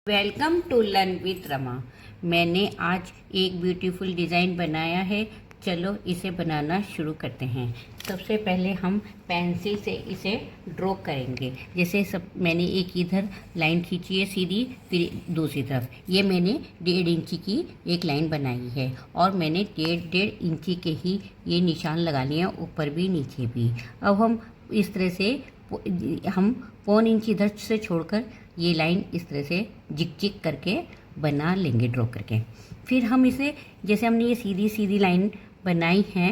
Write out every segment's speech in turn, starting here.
Welcome to learn with Rama. मैंने आज एक ब्यूटीफुल डिज़ाइन बनाया है। चलो इसे बनाना शुरू करते हैं। सबसे पहले हम पेंसिल से इसे ड्रॉ करेंगे। जैसे मैंने एक इधर लाइन खींची है सीधी, फिर दूसरी तरफ ये मैंने 1.5 इंची की एक लाइन बनाई है और मैंने 1.5 इंची के ही ये निशान लगा लिए हैं, ऊपर भी नीचे भी। अब हम इस तरह से हम 1.25 इंच इधर से छोड़कर ये लाइन इस तरह से जिक करके बना लेंगे ड्रॉ करके। फिर हम इसे जैसे हमने ये सीधी सीधी लाइन बनाई है,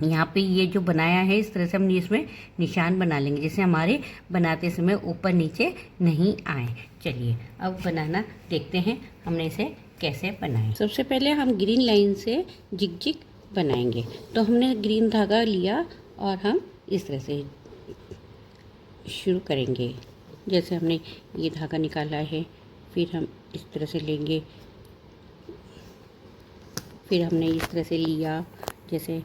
यहाँ पे ये जो बनाया है इस तरह से हम इसमें निशान बना लेंगे, जैसे हमारे बनाते समय ऊपर नीचे नहीं आए। चलिए अब बनाना देखते हैं हमने इसे कैसे बनाए। सबसे पहले हम ग्रीन लाइन से जिक बनाएंगे। तो हमने ग्रीन धागा लिया और हम इस तरह से शुरू करेंगे। जैसे हमने ये धागा निकाला है, फिर हम इस तरह से लेंगे, फिर हमने इस तरह से लिया, जैसे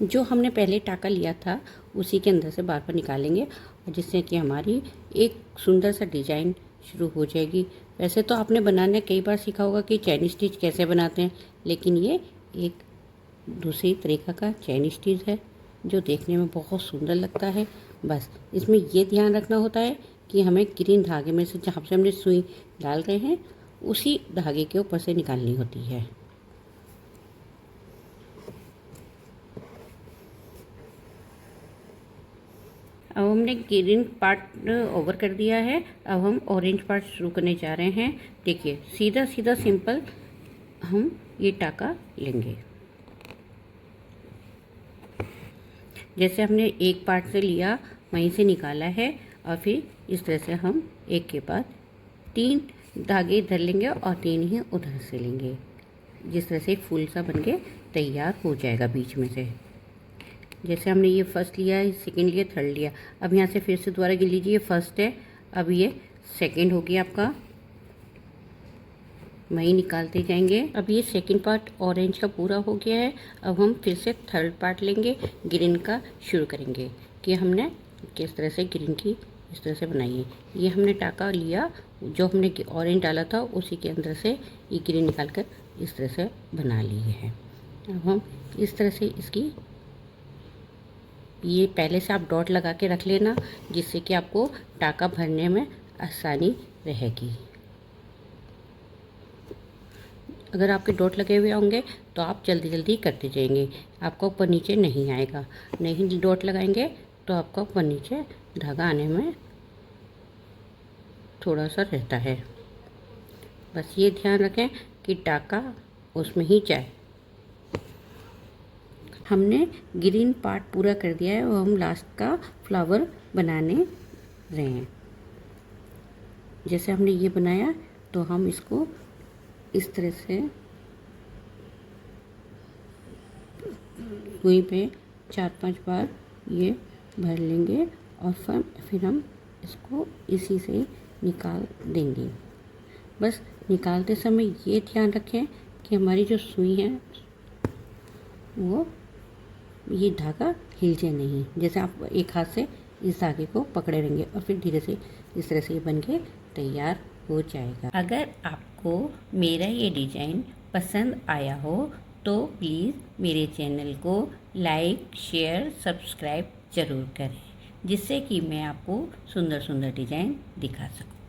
जो हमने पहले टाका लिया था उसी के अंदर से बार बार निकालेंगे, और जिससे कि हमारी एक सुंदर सा डिजाइन शुरू हो जाएगी। वैसे तो आपने बनाने कई बार सीखा होगा कि चैन स्टिच कैसे बनाते हैं, लेकिन ये एक दूसरी तरीका का चैन स्टिच है जो देखने में बहुत सुंदर लगता है। बस इसमें ये ध्यान रखना होता है कि हमें ग्रीन धागे में से जहाँ से हमने सुई डाल गए हैं उसी धागे के ऊपर से निकालनी होती है। अब हमने ग्रीन पार्ट ओवर कर दिया है। अब हम ऑरेंज पार्ट शुरू करने जा रहे हैं। देखिए सीधा सीधा सिंपल हम ये टाका लेंगे। जैसे हमने एक पार्ट से लिया वहीं से निकाला है, और फिर इस तरह से हम एक के बाद 3 धागे इधर लेंगे और 3 ही उधर से लेंगे। जिस तरह से फूल सा बन के तैयार हो जाएगा बीच में से। जैसे हमने ये फर्स्ट लिया, सेकंड लिया, थर्ड लिया। अब यहाँ से फिर से दोबारा गिन लीजिए, ये फर्स्ट है, अब ये सेकंड हो गया आपका, वहीं निकालते जाएंगे। अब ये सेकंड पार्ट ऑरेंज का पूरा हो गया है। अब हम फिर से थर्ड पार्ट लेंगे, ग्रीन का शुरू करेंगे कि हमने किस तरह से ग्रीन की इस तरह से बनाई है। ये हमने टाका लिया, जो हमने ऑरेंज डाला था उसी के अंदर से ये ग्रीन निकाल कर इस तरह से बना लिए है। अब हम इस तरह से इसकी ये पहले से आप डॉट लगा के रख लेना, जिससे कि आपको टाका भरने में आसानी रहेगी। अगर आपके डॉट लगे हुए होंगे तो आप जल्दी जल्दी करते जाएंगे, आपका ऊपर नीचे नहीं आएगा। नहीं डॉट लगाएंगे तो आपका ऊपर नीचे धागा आने में थोड़ा सा रहता है। बस ये ध्यान रखें कि टाका उसमें ही जाए। हमने ग्रीन पार्ट पूरा कर दिया है और हम लास्ट का फ्लावर बनाने रहे हैं। जैसे हमने ये बनाया तो हम इसको इस तरह से सुई पे 4-5 बार ये भर लेंगे और फिर हम इसको इसी से निकाल देंगे। बस निकालते समय ये ध्यान रखें कि हमारी जो सुई है वो ये धागा हिल जाए नहीं। जैसे आप एक हाथ से इस धागे को पकड़े रहेंगे और फिर धीरे से इस तरह से ये बन के तैयार हो जाएगा। अगर आपको मेरा ये डिज़ाइन पसंद आया हो तो प्लीज़ मेरे चैनल को लाइक, शेयर, सब्सक्राइब ज़रूर करें, जिससे कि मैं आपको सुंदर सुंदर डिज़ाइन दिखा सकूँ।